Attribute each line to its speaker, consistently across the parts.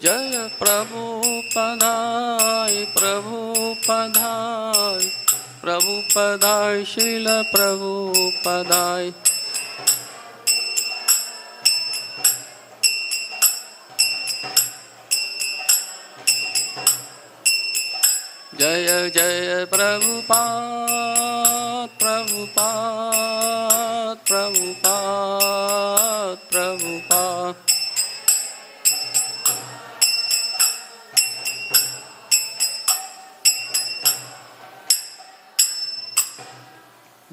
Speaker 1: जय प्रभुपदाय प्रभुपदाय प्रभुपदाय श्रील प्रभुपदाय। जय जय प्रभुपाद प्रभुपाद प्रभुपाद प्रभुपाद।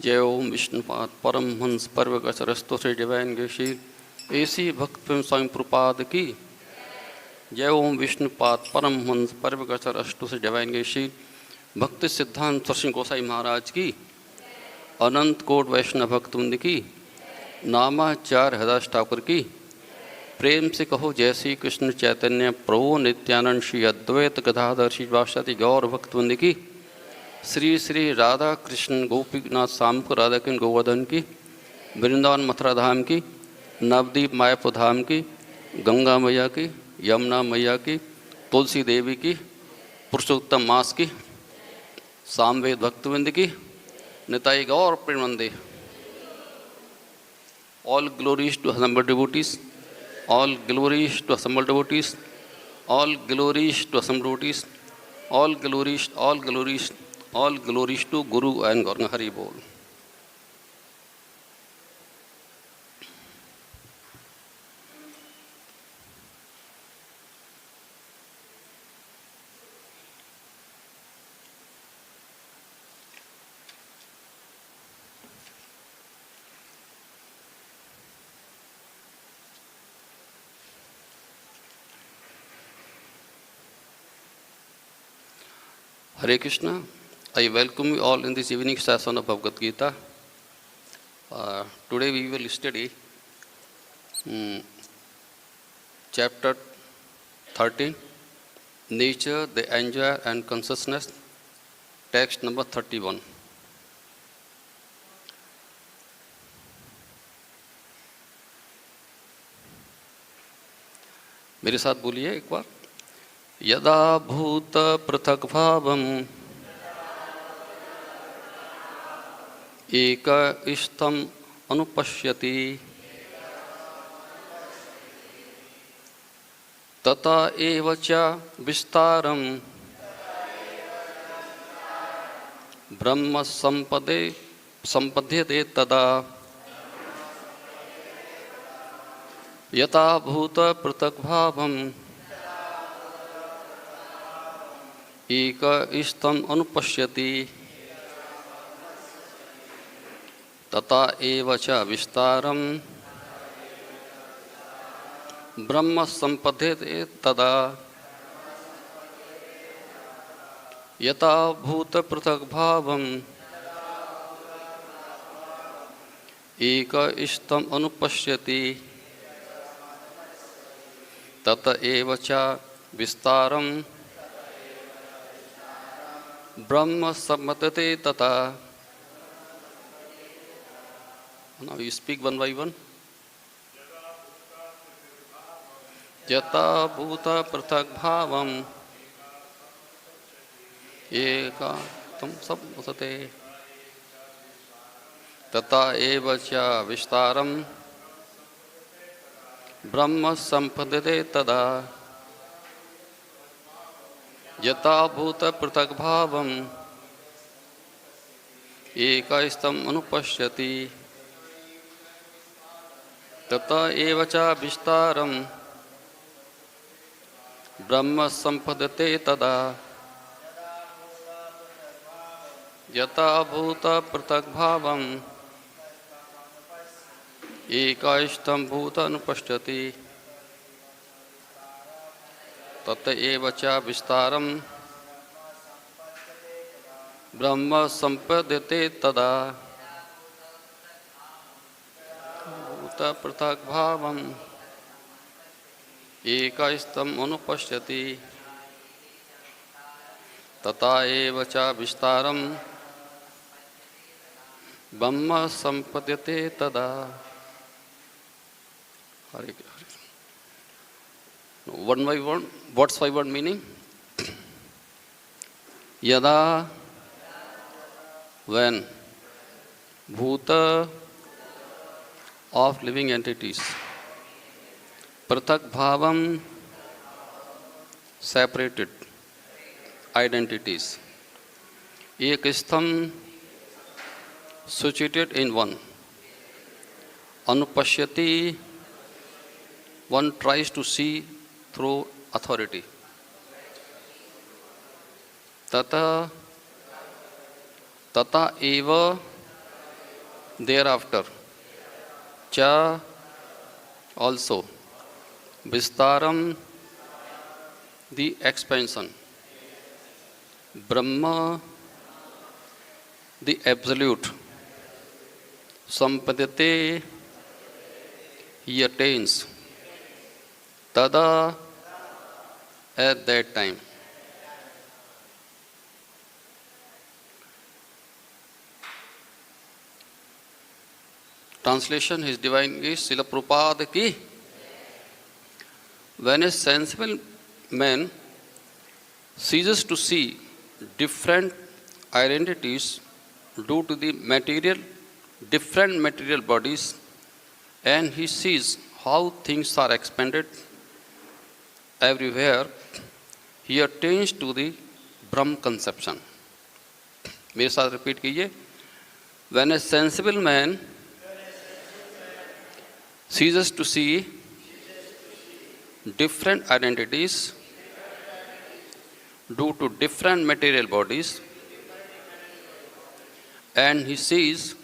Speaker 1: जय ओम विष्णुपाद परमहंस परवकसरस्तो से डिवाइन गेशीर ऐसी भक्त प्रेम स्वामी प्रपाद की। जय ओम विष्णुपाद परमहंस परवकसर अष्टो से डिवाइन गेशीर भक्ति सिद्धांत सरसिंह गोसाई महाराज की। अनंत कोट वैष्णव भक्तवृंद की। नामाचार हृदय ठाकुर की। प्रेम से कहो जय श्री कृष्ण चैतन्य प्रभु नित्यानंद श्री अद्वैत गदाधर श्रीवासादि गौर भक्तवृंद की। श्री श्री राधा कृष्ण गोपीनाथ सामको राधा कृष्ण गोवर्धन की। वृंदावन मथुरा धाम की। नवदीप मायापुर धाम की। गंगा मैया की। यमुना मैया की। तुलसी देवी की। पुरुषोत्तम मास की। सामवेद भक्तवृंद की। निताई गौर प्रेमवंदे। All glories to assembled devotees. All glories to assembled devotees. All glories to assembled devotees. All glories, all glories, all glories to Guru and Gauranga Hari Bol. Hare Krishna. I welcome you all in this evening session of Bhagavad Gita. Today we will study chapter 13, Nature, the Enjoyer and Consciousness, text number 31. मेरे साथ बोलिए एक बार। यदा भूत-पृथग-भावम् eka-stham anupaśyati tata eva ca vistāraṁ brahma sampadyate tadā yadā bhūta-pṛthag-bhāvam eka-stham anupaśyati tata eva ca vistāraṁ brahma sampadyate tadā yadā bhūta-pṛthag-bhāvam eka-stham anupaśyati tata eva ca vistāraṁ brahma sampadyate tadā। Now you speak one by one. Yadā bhūta-pṛthag-bhāvam eka-stham sampadyate tata eva ca vistāraṁ brahma sampadyate tadā yadā bhūta-pṛthag-bhāvam eka-stham anupaśyati tata eva ca vistāraṁ brahma sampadyate tadā yadā bhūta-pṛthag-bhāvam eka-stham bhūta-anupaśyati tata eva ca vistāraṁ brahma sampadyate tadā bhūta-pṛthag-bhāvam eka-stham anupaśyati tata eva ca vistāraṁ brahma sampadyate tadā। Hare Hare. One by one, words by word meaning. Yadā, when. Bhuta, of living entities. Pṛthak-bhāvam, separated identities. Eka-stham, situated in one. Anupaśyati, one tries to see through authority. Tata, tata eva, thereafter. Cha, also. Vistāraṁ, the expansion. Brahma, the absolute. Sampadyate, he attains. Tadā, at that time. Translation, His Divine Grace, Srila Purport ki. When a sensible man ceases to see different identities due to the different material bodies, and he sees how things are expanded everywhere, he attains to the Brahma conception. मेरे साथ repeat कीजिए. When a sensible man ceases to see different identities due to different material bodies, and he sees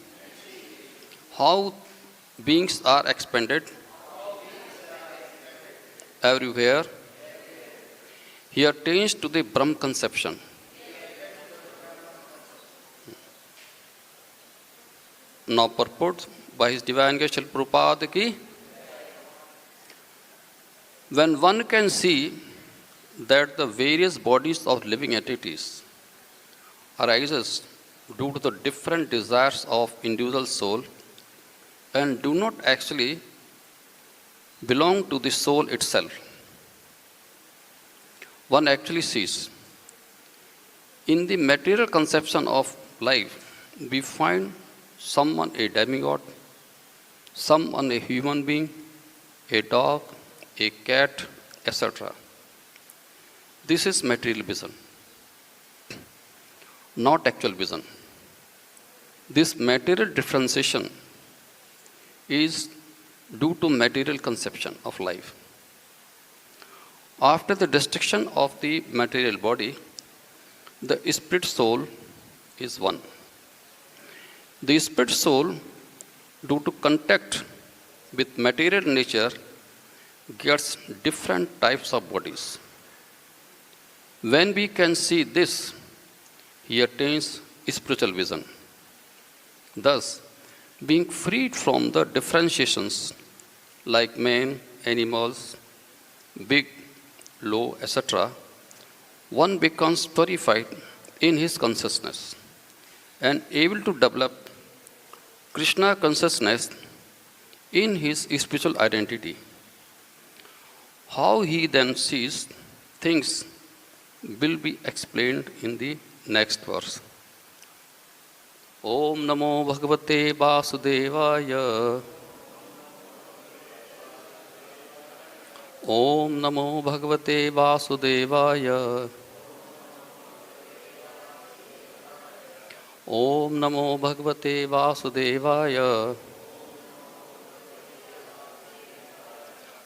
Speaker 1: how beings are expanded everywhere, he attains to the Brahma conception. Now purport by His Divine Grace Srila Purport ki. When one can see that the various bodies of living entities arises due to the different desires of individual soul and do not actually belong to the soul itself, one actually sees. In the material conception of life, we find someone a demigod, someone a human being, a dog, a cat, etc. This is material vision, not actual vision. This material differentiation is due to material conception of life. After the destruction of the material body, the spirit soul is one. The spirit soul, due to contact with material nature, gets different types of bodies. When we can see this, he attains spiritual vision. Thus, being freed from the differentiations like men, animals, big, low, etc., one becomes purified in his consciousness and able to develop Kṛṣṇa consciousness in his spiritual identity. How he then sees things will be explained in the next verse. Om Namo Bhagavate Vasudevaya. Om Namo Bhagavate Vasudevaya. Om Namo Bhagavate Vasudevaya.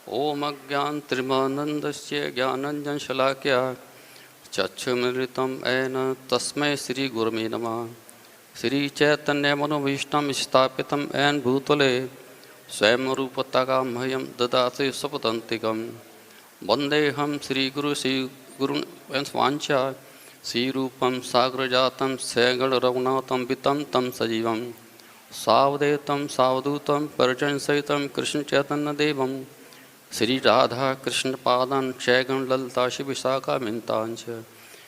Speaker 1: Om Ajnantrimanandasya Jnananjan Shalakya Chachumritam Ena Tasmai Sri Gurame Namah. Sri Chaitanya Manovishtam Stapitam En Bhutale Swayam Rupataka-bhāvam Dadate Sapadantikam Vandeham Sri Guru Sri Guru Vansvancha Sri Rupam Sagrajatam Sagal Raghunatam Vitam Tam Sajivam Savdetam Savdutam Parajan Saitam Kṛṣṇa Chaitanya Devam Sri Radha Kṛṣṇa Padan Chagan Lalta Shivishaka Mintancha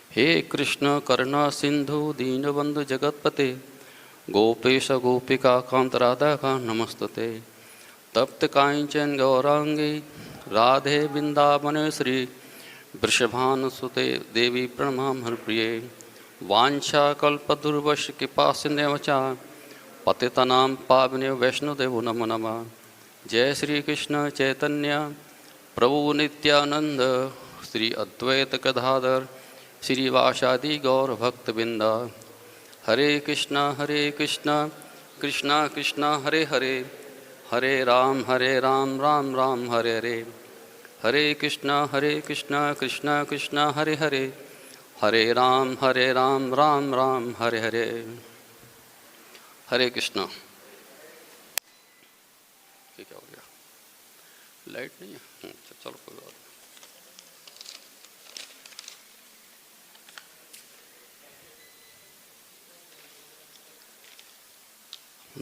Speaker 1: He Kṛṣṇa Karna Sindhu Dīnabandhu Jagatpate Gopesha Gopika Kant Radha Ka Namastate Tapta Kainchen Gaurangi Radhe वृंदावने Shri वृषभानुसुते देवी प्रणमामि प्रिये वाञ्छाकल्पतरुश्च कृपासिन्धुभ्यो च पतितानां पावनेभ्यो वैष्णोदेवो नमो नमः। जय श्री कृष्ण चैतन्य प्रभु नित्यानंद श्री अद्वैत गदाधर श्रीवासादि गौर भक्तवृंद। हरे कृष्णा कृष्णा कृष्णा हरे हरे, हरे राम राम राम हरे हरे। हरे कृष्णा कृष्णा कृष्णा हरे हरे, हरे राम राम राम हरे हरे। हरे कृष्णा। क्या हो गया? लाइट नहीं है? चलो कोई बात नहीं।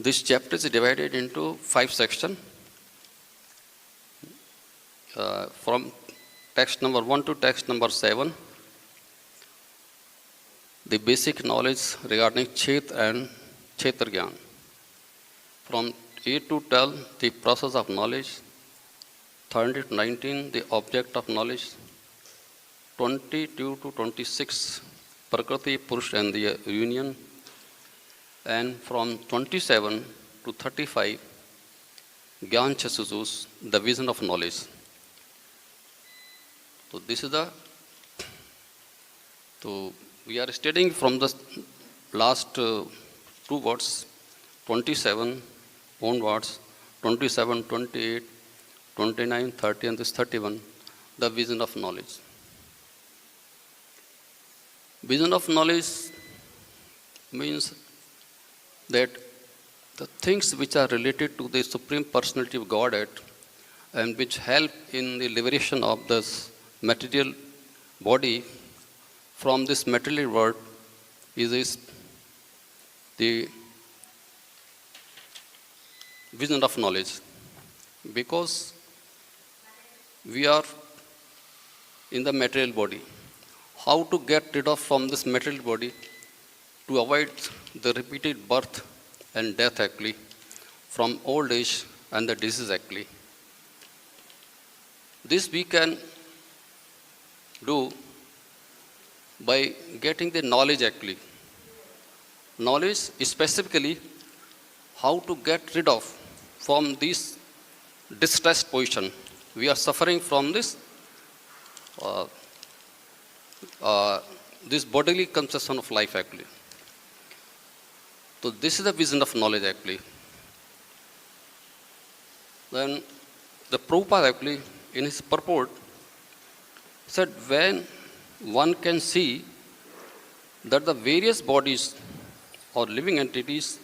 Speaker 1: This chapter is divided into 5 sections. From text number 1 to text number 7, the basic knowledge regarding Chet and Kshetra Gyan. From 8 to 12, the process of knowledge. 13 to 19, the object of knowledge. 22 to 26, Prakriti, Purusha and the union. And from 27 to 35, Gyan Chasusus, the vision of knowledge. So this is we are studying from the last 2 words, 27 onwards, 27, 28, 29, 30 and this 31, the vision of knowledge. Vision of knowledge means that the things which are related to the Supreme Personality of Godhead and which help in the liberation of this material body from this material world is the vision of knowledge. Because we are in the material body, how to get rid of from this material body to avoid the repeated birth and death actually, from old age and the disease actually. This we can do by getting the knowledge actually. Knowledge specifically how to get rid of from this distressed position. We are suffering from this this bodily conception of life actually. So this is the vision of knowledge actually. Then the Prabhupada actually in his purport said when one can see that the various bodies or living entities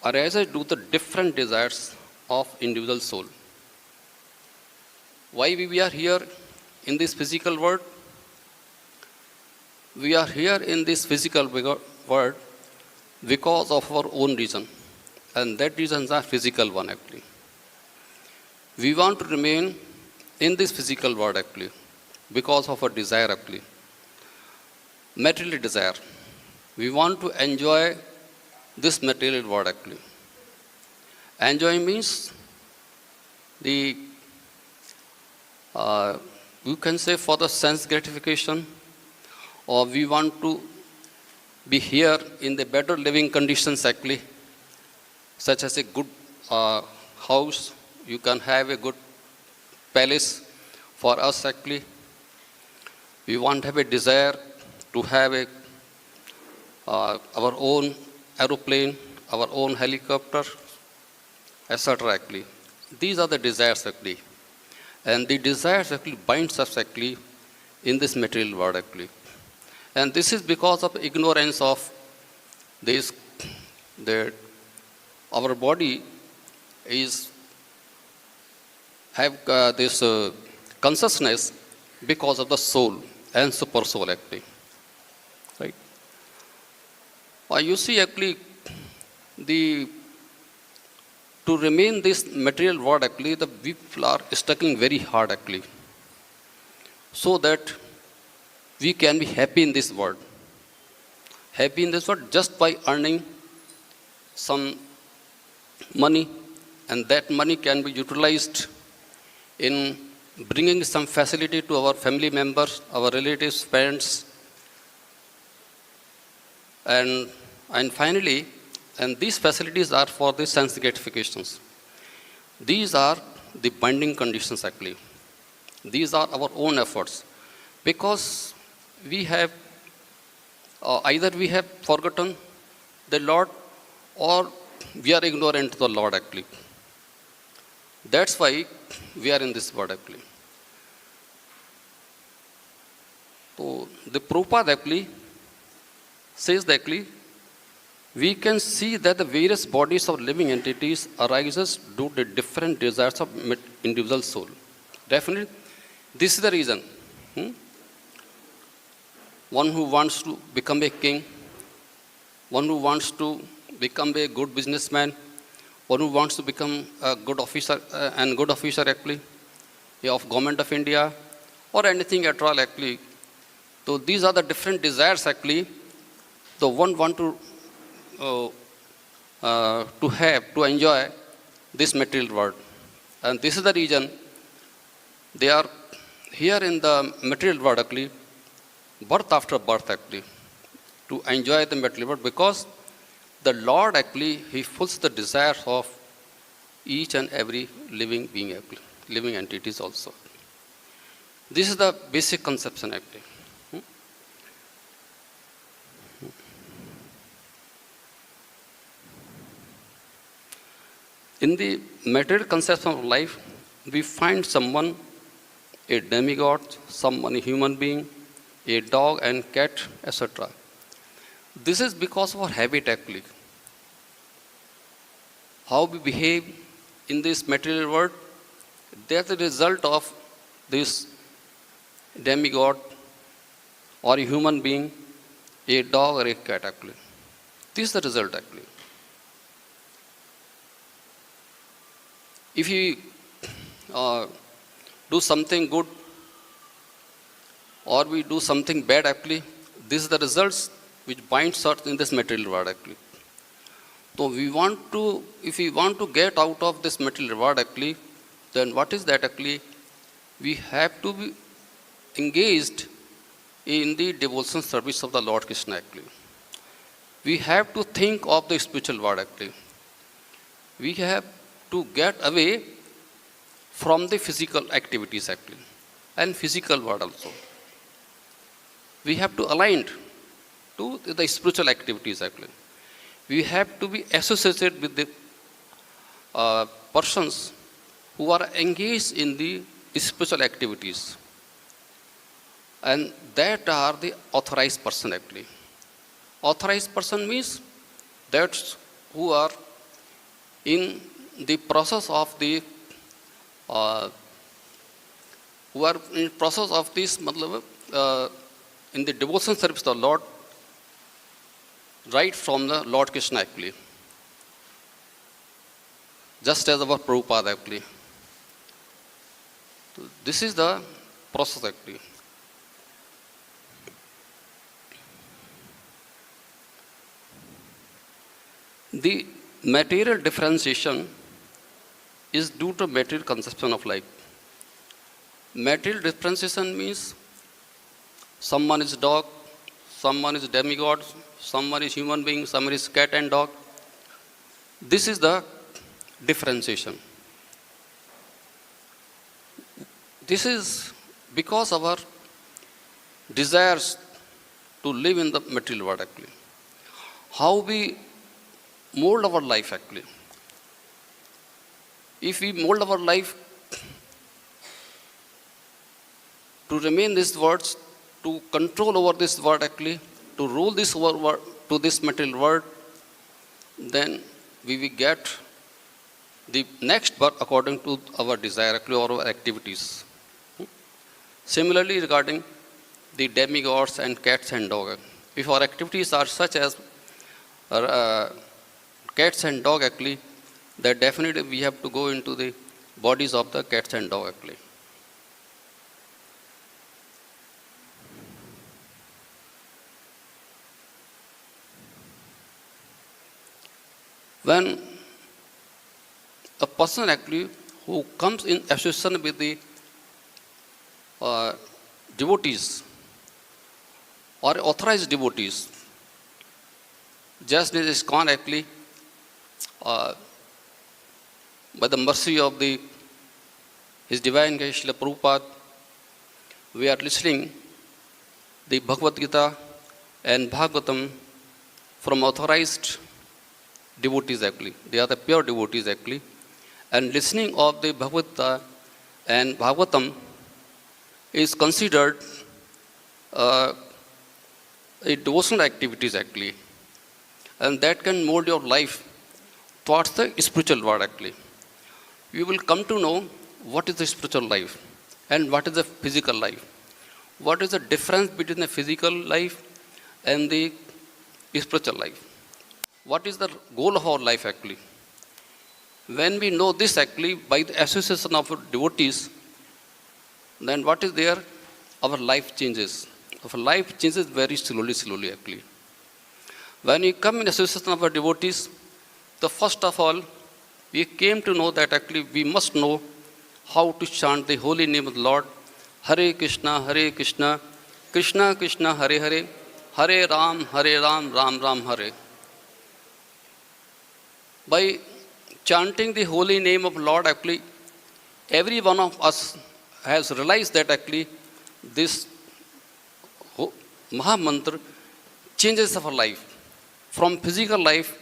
Speaker 1: arises due to different desires of individual soul. Why we are here in this physical world? We are here in this physical world because of our own reason, and that reason is a physical one actually. We want to remain in this physical world actually because of our desire actually, material desire. We want to enjoy this material world actually. Enjoy means the you can say for the sense gratification, or we want to be here in the better living conditions actually, such as a good house. You can have a good palace for us actually. We want to have a desire to have our own aeroplane, our own helicopter, etc. actually. These are the desires actually. And the desires actually binds us actually in this material world actually. And this is because of ignorance of this, that our body is have this consciousness because of the soul and super soul actually. Right? You see actually to remain this material world actually, the people are struggling very hard actually, so that we can be happy in this world. Happy in this world just by earning some money, and that money can be utilized in bringing some facility to our family members, our relatives, friends, and finally, and these facilities are for the sense gratifications. These are the binding conditions actually. These are our own efforts, because we have either we have forgotten the Lord, or we are ignorant to the Lord actually. That's why we are in this world actually. So the Prabhupada actually says that actually we can see that the various bodies of living entities arises due to different desires of individual soul. Definitely, this is the reason. One who wants to become a king, one who wants to become a good businessman, one who wants to become a good officer, actually, of government of India, or anything at all actually. So these are the different desires actually. The one want to enjoy this material world, and this is the reason they are here in the material world actually, birth after birth actually, to enjoy the material world, because the Lord actually, He fulfills the desires of each and every living being actually, living entities also. This is the basic conception actually. In the material conception of life, we find someone a demigod, someone a human being, a dog and cat, etc. This is because of our habit actually. How we behave in this material world, that's the result of this demigod or a human being, a dog or a cat actually. This is the result actually. If you do something good or we do something bad actually, this is the results which binds us in this material world actually. So if we want to get out of this material world actually, then what is that actually? We have to be engaged in the devotion service of the Lord Kṛṣṇa actually. We have to think of the spiritual world actually. We have to get away from the physical activities actually, and physical world also. We have to align to the spiritual activities actually. We have to be associated with the persons who are engaged in the spiritual activities, and that are the authorized person actually. Authorized person means that's who are in the process of the who are in process of this in the devotion service of the Lord, right from the Lord Kṛṣṇa actually, just as our Prabhupada actually. So this is the process actually. The material differentiation is due to material conception of life. Material differentiation means someone is dog, someone is demigod, someone is human being, someone is cat and dog. This is the differentiation. This is because of our desires to live in the material world actually. How we mold our life actually. If we mold our life to remain this world, to control over this world actually, to rule this world to this material world, then we will get the next birth according to our desire actually, or our activities. Similarly, regarding the demigods and cats and dogs, if our activities are such as cats and dog actually, that definitely we have to go into the bodies of the cats and dog actually. When a person actually who comes in association with the devotees or authorized devotees, just as ISKCON actually, by the mercy of His Divine Grace Srila Purport, we are listening the Bhagavad Gita and Bhagavatam from authorized devotees actually. They are the pure devotees actually. And listening of the Bhagavad Gita and Bhagavatam is considered a devotional activities actually. And that can mold your life towards the spiritual world actually. You will come to know what is the spiritual life and what is the physical life. What is the difference between the physical life and the spiritual life? What is the goal of our life actually? When we know this actually by the association of devotees, then what is there? Our life changes. Our life changes very slowly actually. When we come in association of our devotees, the first of all, we came to know that actually we must know how to chant the holy name of the Lord. Hare Kṛṣṇa, Krishna Krishna, Hare Hare, Hare Ram, Ram Ram, Hare. By chanting the holy name of Lord, actually, every one of us has realized that actually this Maha Mantra changes our life from physical life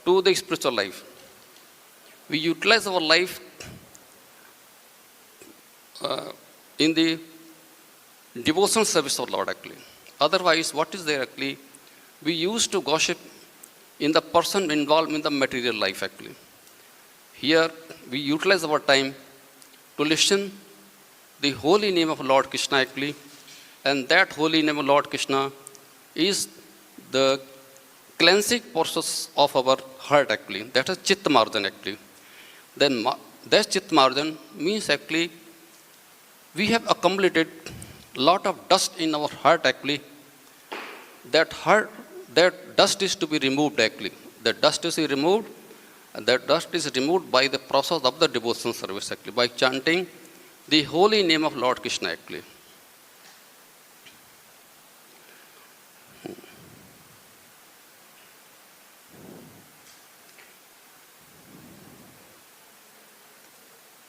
Speaker 1: to the spiritual life. We utilize our life in the devotional service of Lord actually. Otherwise, what is there actually? We used to gossip in the person involved in the material life actually. Here, we utilize our time to listen the holy name of Lord Kṛṣṇa actually, and that holy name of Lord Kṛṣṇa is the cleansing process of our heart actually. That is Chitta Marjan actually. Then that Chitta Marjan means actually we have accumulated lot of dust in our heart actually. That dust is to be removed actually. That dust is removed, and that dust is removed by the process of the devotional service actually, by chanting the holy name of Lord Kṛṣṇa actually.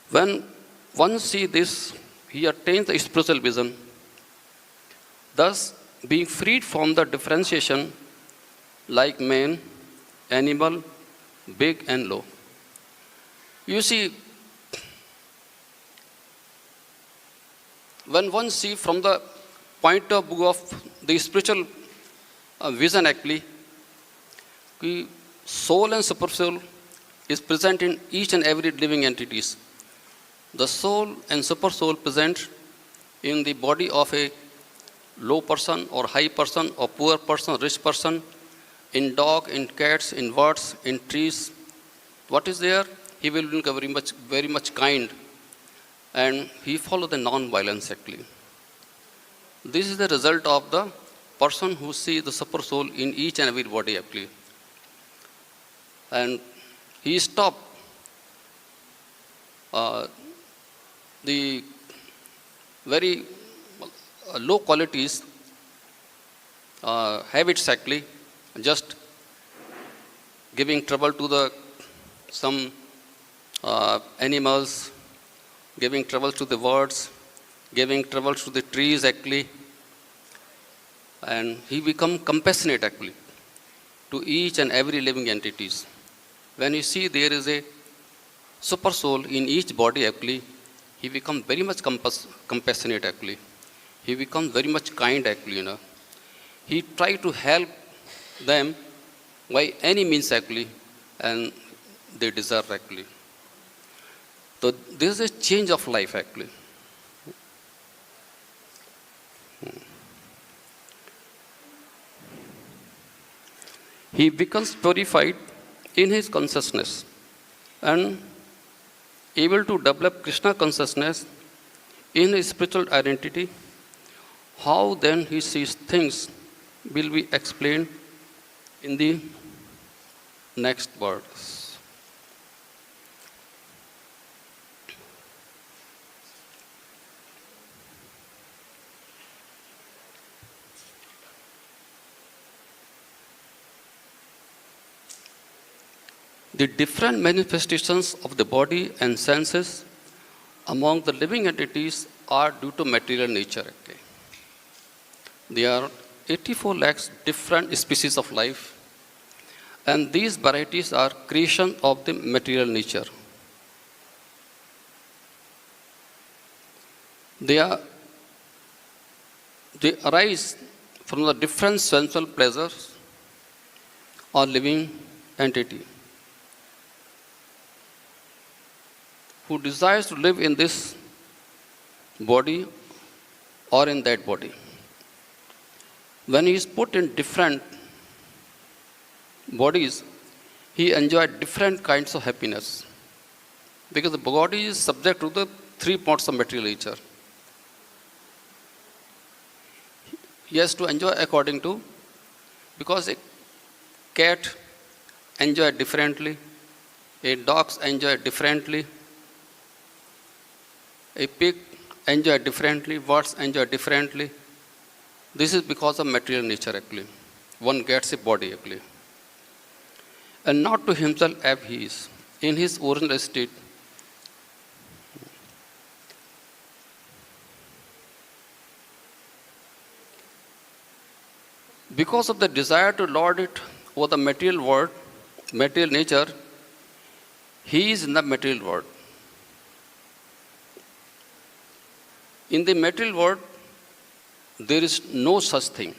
Speaker 1: When one sees this, he attains the spiritual vision, thus being freed from the differentiation like man, animal, big and low. You see, when one sees from the point of view of the spiritual vision actually, soul and super soul is present in each and every living entities. The soul and super soul present in the body of a low person or high person or poor person, rich person, in dog, in cats, in birds, in trees. What is there? He will be very much kind, and he follow the non-violence actually. This is the result of the person who sees the super soul in each and every body actually. And he stop the very low qualities, habits actually, just giving trouble to some animals, giving trouble to the birds, giving trouble to the trees actually, and he become compassionate actually to each and every living entities. When you see there is a super soul in each body actually, he becomes very much compassionate actually. He becomes very much kind actually, He try to help them by any means actually, and they deserve actually. So this is a change of life actually. He becomes purified in his consciousness and able to develop Kṛṣṇa consciousness in his spiritual identity. How then he sees things will be explained in the next words. the different manifestations of the body and senses among the living entities are due to material nature. Okay. There are 84 lakhs different species of life, and these varieties are creation of the material nature. They arise from the different sensual pleasures or living entity who desires to live in this body or in that body. When he is put in different bodies, he enjoys different kinds of happiness, because the body is subject to the three parts of material nature. He has to enjoy according to, because a cat enjoys differently, a dog enjoys differently, a pig enjoys differently, birds enjoy differently. This is because of material nature actually. One gets a body actually. And not to himself as he is, in his original state. Because of the desire to lord it over the material world, material nature, he is in the material world. In the material world, there is no such thing.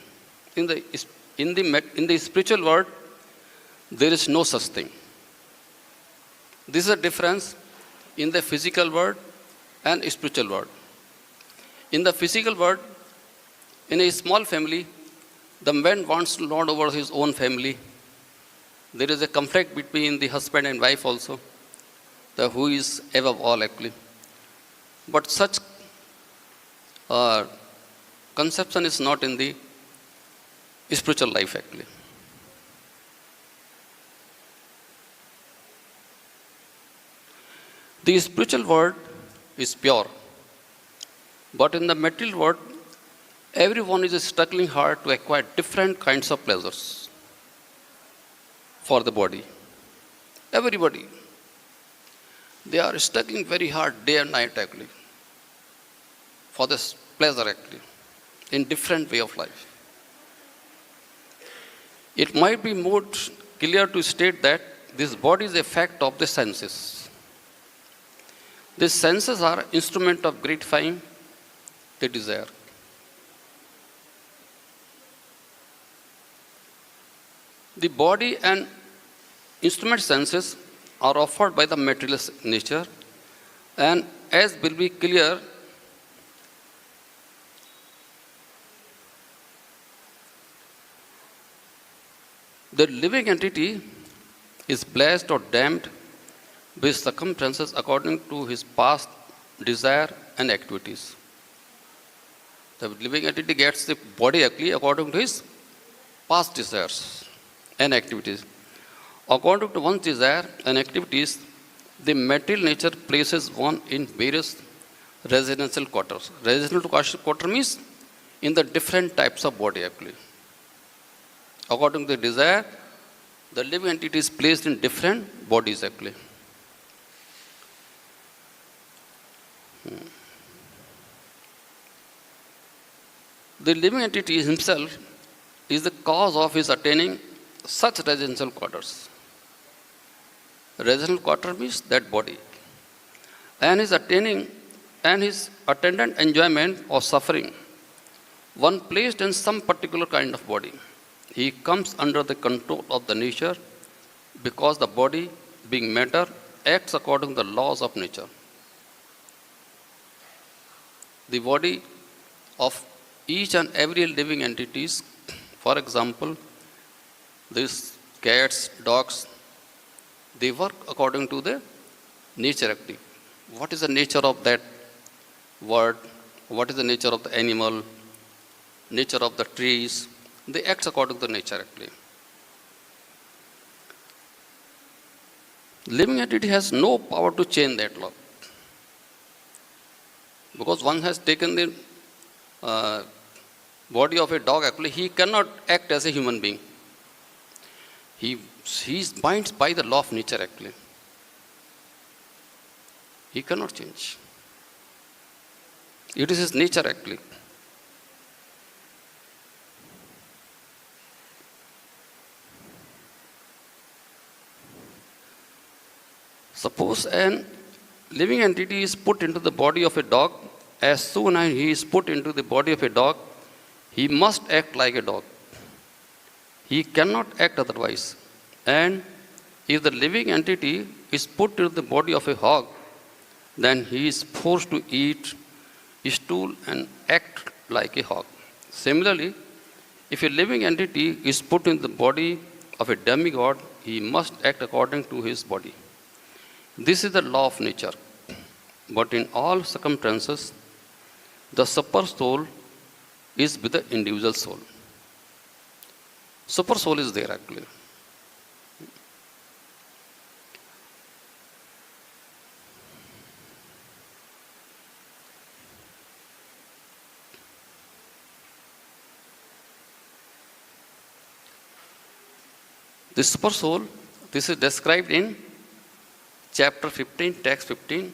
Speaker 1: In the spiritual world, there is no such thing. This is a difference in the physical world and spiritual world. In the physical world, in a small family, the man wants to lord over his own family. There is a conflict between the husband and wife also, who is above all actually. But such conception is not in the spiritual life actually. The spiritual world is pure, but in the material world, everyone is struggling hard to acquire different kinds of pleasures for the body. Everybody. They are struggling very hard day and night actually for this pleasure actually, in different way of life. It might be more clear to state that this body is a fact of the senses. These senses are instrument of gratifying the desire. The body and instrument senses are offered by the material nature, and as will be clear, the living entity is blessed or damned with circumstances according to his past desire and activities. The living entity gets the body actually according to his past desires and activities. According to one's desire and activities, the material nature places one in various residential quarters. Residential quarter means in the different types of body actually. According to the desire, the living entity is placed in different bodies actually. The living entity himself is the cause of his attaining such residential quarters. Residential quarter means that body. And his attaining and his attendant enjoyment or suffering, one placed in some particular kind of body. He comes under the control of the nature because the body, being matter, acts according to the laws of nature. The body of each and every living entities, for example, these cats, dogs, they work according to the nature actually. What is the nature of that word? What is the nature of the animal? Nature of the trees? They act according to nature actually. Living entity has no power to change that law. Because one has taken the body of a dog actually, he cannot act as a human being. He is binds by the law of nature actually. He cannot change. It is his nature actually. Suppose an living entity is put into the body of a dog. As soon as he is put into the body of a dog, he must act like a dog. He cannot act otherwise. And if the living entity is put into the body of a hog, then he is forced to eat, stool, and act like a hog. Similarly, if a living entity is put in the body of a demigod, he must act according to his body. This is the law of nature. But in all circumstances, the super soul is with the individual soul. Super soul is there actually. This super soul, this is described in chapter 15, text 15.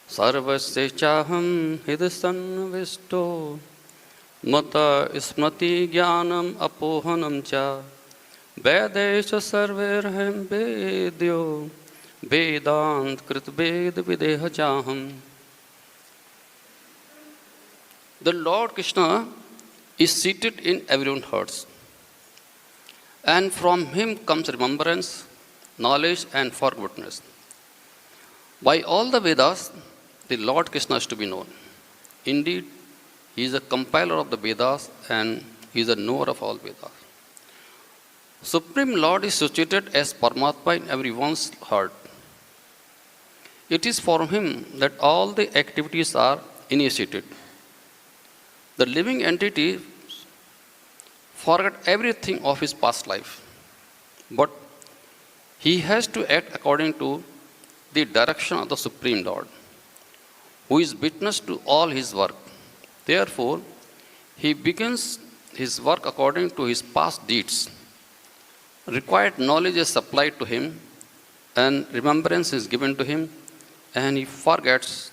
Speaker 1: Sarvasya chaham hidasanvisto mata smriti jnanam apohanam cha vedesha sarverhem vedyo vedant krit ved videha chaham. The Lord Kṛṣṇa is seated in everyone's hearts. And from him comes remembrance, knowledge, and forgiveness. By all the Vedas, the Lord Kṛṣṇa is to be known. Indeed, he is a compiler of the Vedas and he is a knower of all Vedas. Supreme Lord is situated as Paramatma in everyone's heart. It is from him that all the activities are initiated. The living entity forget everything of his past life, but he has to act according to the direction of the Supreme Lord, who is witness to all his work. Therefore, he begins his work according to his past deeds. Required knowledge is supplied to him, and remembrance is given to him, and he forgets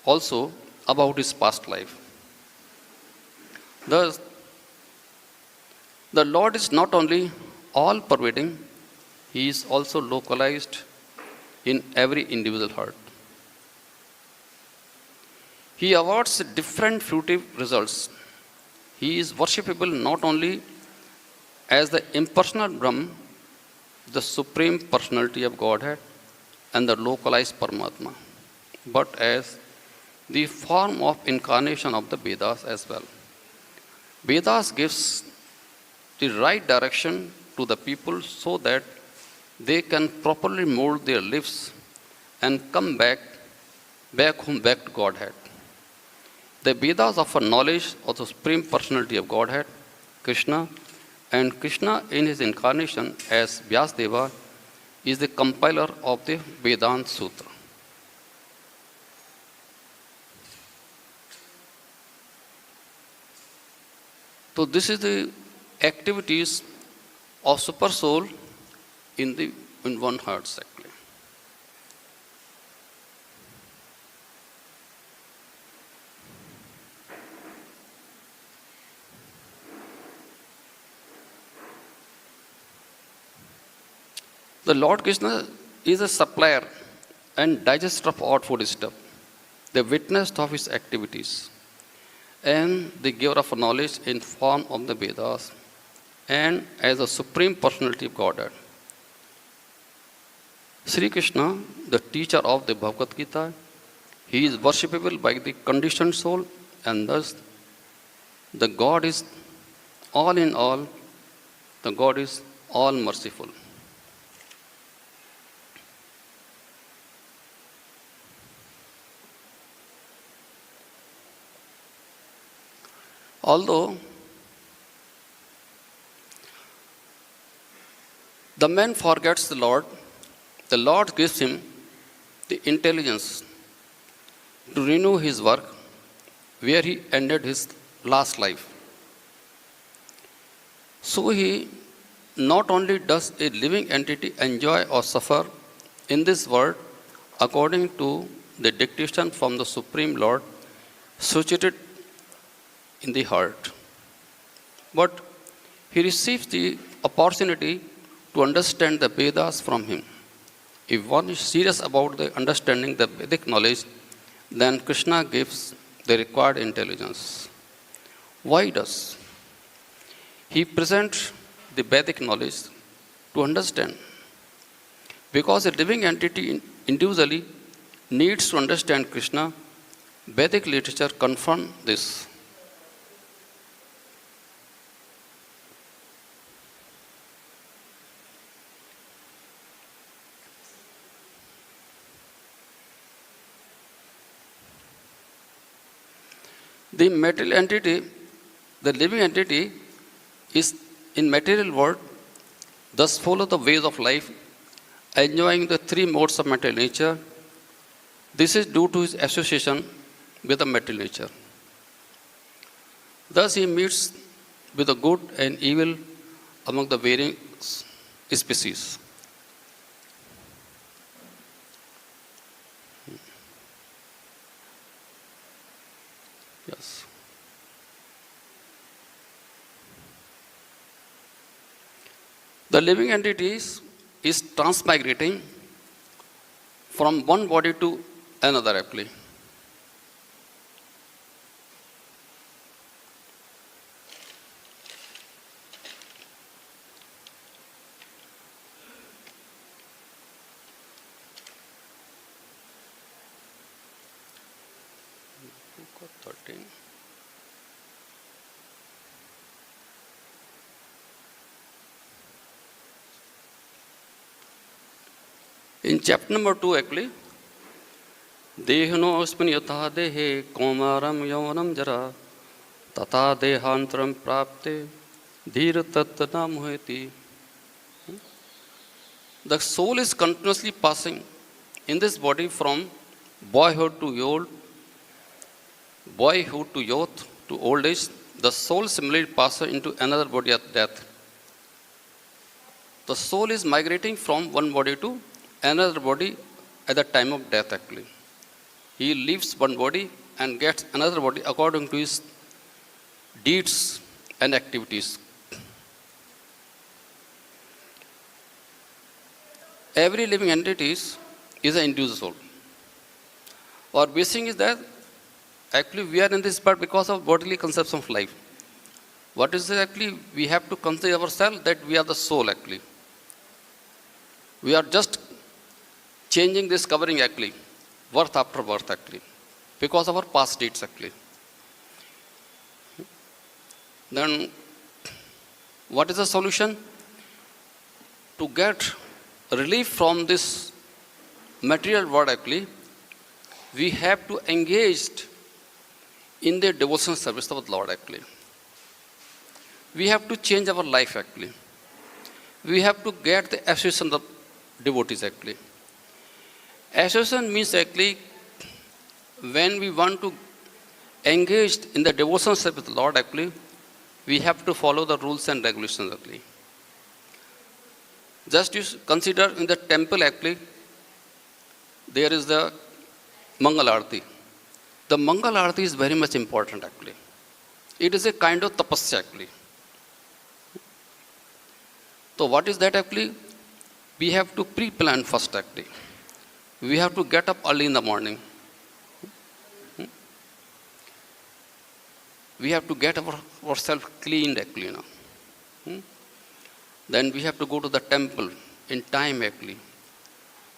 Speaker 1: also about his past life. Thus, the Lord is not only all-pervading, he is also localized in every individual heart. He awards different fruitive results. He is worshipable not only as the impersonal Brahman, the Supreme Personality of Godhead, and the localized Paramatma, but as the form of incarnation of the Vedas as well. Vedas gives the right direction to the people so that they can properly mold their lives and come back home, back to Godhead. The Vedas offer knowledge of the Supreme Personality of Godhead, Kṛṣṇa, and Kṛṣṇa in his incarnation as Vyasadeva is the compiler of the Vedanta Sutra. So this is the activities of super soul in one heart actually. The Lord Kṛṣṇa is a supplier and digester of all food stuff, the witness of his activities, and the giver of knowledge in form of the Vedas, and as a Supreme Personality of Godhead. Sri Kṛṣṇa, the teacher of the Bhagavad Gita, he is worshipable by the conditioned soul, and thus the God is all in all, the God is all merciful. Although the man forgets the Lord gives him the intelligence to renew his work where he ended his last life. So he not only does a living entity enjoy or suffer in this world according to the dictation from the Supreme Lord situated in the heart, but he receives the opportunity to understand the Vedas from him. If one is serious about the understanding the Vedic knowledge, then Kṛṣṇa gives the required intelligence. Why does he present the Vedic knowledge to understand? Because a living entity individually needs to understand Kṛṣṇa. Vedic literature confirms this. The material entity, the living entity, is in material world, thus follow the ways of life, enjoying the three modes of material nature. This is due to his association with the material nature. Thus he meets with the good and evil among the varying species. Yes. The living entities is transmigrating from one body to another actually. In chapter number 2 actually, Dehano asmin yatha dehe komaram yavanam jara tata dehantaram prapte dhira tattana muheti. The soul is continuously passing in this body from boyhood to youth to old age. The soul similarly passes into another body at death. The soul is migrating from one body to another body at the time of death actually. He leaves one body and gets another body according to his deeds and activities. Every living entity is an individual soul. Our basic is that actually we are in this part because of bodily conception of life. What is it actually? We have to consider ourselves that we are the soul actually. We are just changing this covering actually, birth after birth actually, because of our past deeds actually. Then, what is the solution? To get relief from this material world actually, we have to engage in the devotional service of the Lord actually. We have to change our life actually. We have to get the association of devotees actually. Association means actually when we want to engage in the devotional service with the Lord actually, we have to follow the rules and regulations actually. Just you consider in the temple actually, there is the Mangal Arati. The Mangal Arati is very much important actually. It is a kind of tapasya actually. So what is that actually? We have to pre-plan first actually. We have to get up early in the morning. We have to get ourselves cleaned actually now. Then we have to go to the temple in time actually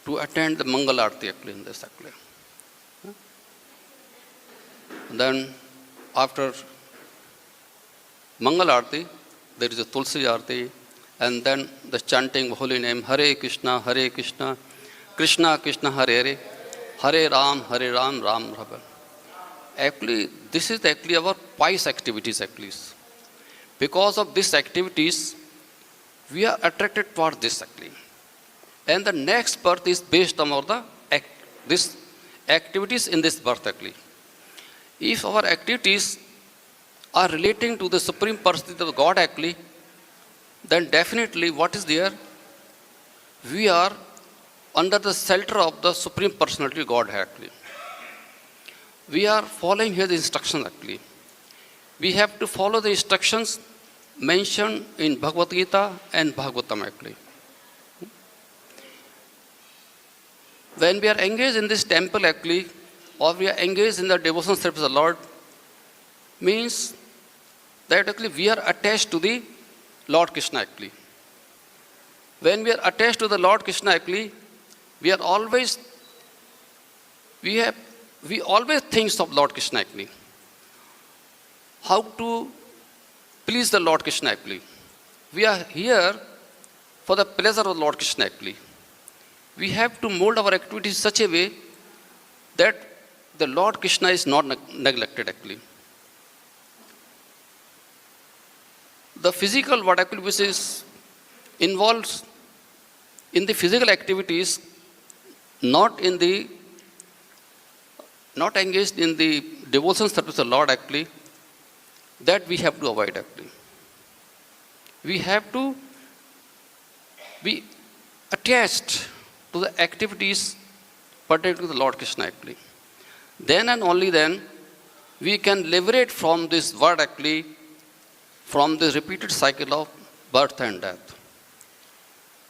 Speaker 1: to attend the Mangal Arati actually in this actually. Then after Mangal Arati, there is a Tulsi Arati, and then the chanting of holy name, Hare Kṛṣṇa, Hare Kṛṣṇa, Kṛṣṇa Kṛṣṇa Hare Hare, Hare Ram, Ram Ram. Actually, this is actually our pious activities actually. Because of these activities, we are attracted toward this actually. And the next birth is based on this activities in this birth actually. If our activities are relating to the Supreme Personality of God actually, then definitely what is there? We are under the shelter of the Supreme Personality God actually. We are following His instructions actually. We have to follow the instructions mentioned in Bhagavad Gita and Bhagavatam actually. When we are engaged in this temple actually, or we are engaged in the devotional service of the Lord, means that actually we are attached to the Lord Kṛṣṇa actually. When we are attached to the Lord Kṛṣṇa actually, we always think of Lord Kṛṣṇa actually. How to please the Lord Kṛṣṇa actually. We are here for the pleasure of Lord Kṛṣṇa actually. We have to mold our activities in such a way that the Lord Kṛṣṇa is not neglected actually. The physical what actually which is involves in the physical activities, not engaged in the devotion service of the Lord actually, that we have to avoid actually. We have to be attached to the activities pertaining to the Lord Kṛṣṇa actually. Then and only then we can liberate from this world actually, from this repeated cycle of birth and death.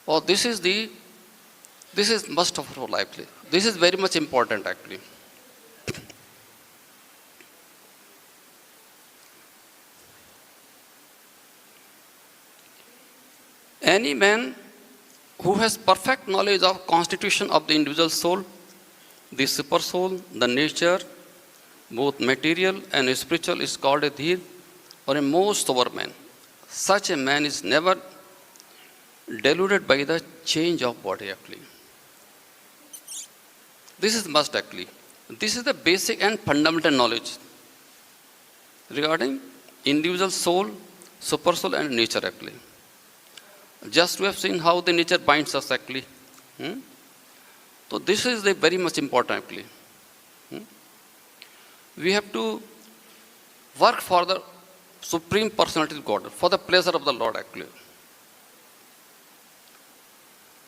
Speaker 1: Oh, this is must of our life. This is very much important actually. Any man who has perfect knowledge of constitution of the individual soul, the super soul, the nature, both material and spiritual, is called a dhir or a most sober man. Such a man is never deluded by the change of body actually. This is must actually. This is the basic and fundamental knowledge regarding individual soul, super soul and nature actually. Just we have seen how the nature binds us actually. So this is the very much important actually. We have to work for the Supreme Personality of God, for the pleasure of the Lord actually.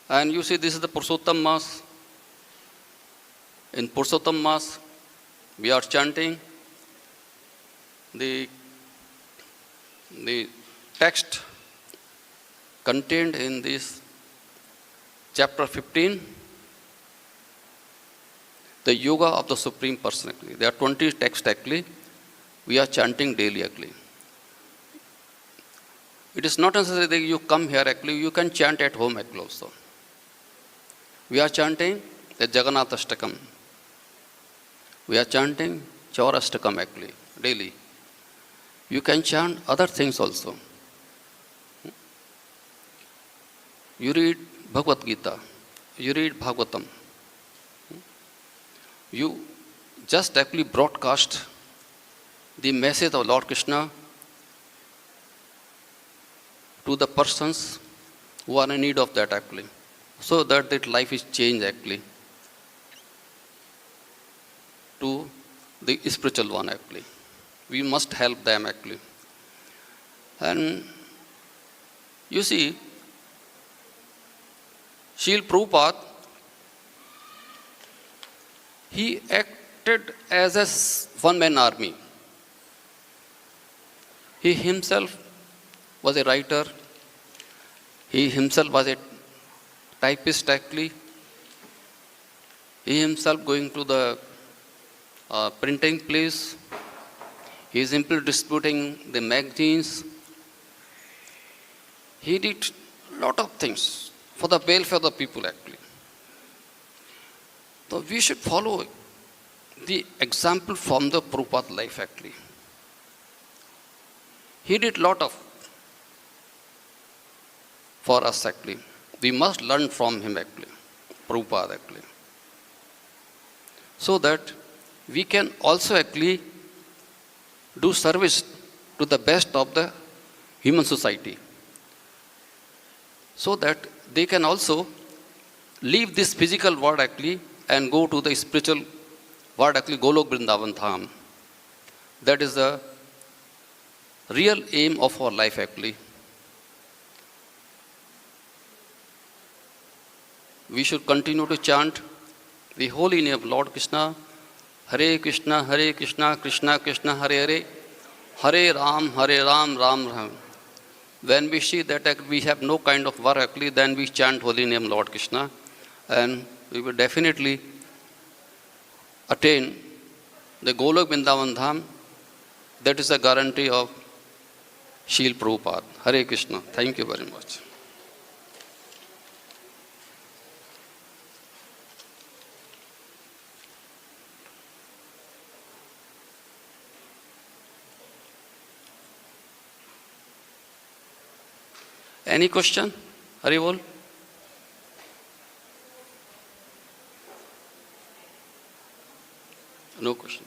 Speaker 1: And you see this is the Purushottam Mass. In Purushottam Mass, we are chanting the text contained in this chapter 15, the Yoga of the Supreme Personality. There are 20 texts actually. We are chanting daily actually. It is not necessary that you come here actually. You can chant at home actually also. We are chanting the Jagannathashtakam. We are chanting Chaurashtakam actually daily. You can chant other things also. You read Bhagavad Gita, you read Bhagavatam. You just actually broadcast the message of Lord Kṛṣṇa to the persons who are in need of that actually, so that life is changed actually to the spiritual one actually. We must help them actually. And you see, Srila Prabhupada, he acted as a one-man army. He himself was a writer. He himself was a typist actually. He himself going to the printing place. He is simply distributing the magazines. He did a lot of things for the welfare of the people actually. So we should follow the example from the Prabhupada life actually. He did a lot of for us actually. We must learn from him actually, Prabhupada actually. So that we can also actually do service to the best of the human society. So that they can also leave this physical world actually and go to the spiritual world actually, Golok Vrindavan Dham. That is the real aim of our life actually. we should continue to chant the holy name of Lord Kṛṣṇa, Hare Kṛṣṇa, Hare Kṛṣṇa, Kṛṣṇa Kṛṣṇa, Hare Hare, Hare Ram, Ram Ram. When we see that we have no kind of work, actually, then we chant holy name Lord Kṛṣṇa, and we will definitely attain the Golok Vrindavan Dham. That is a guarantee of Srila Prabhupada. Hare Kṛṣṇa. Thank you very much. Any question? Hari bol. No question.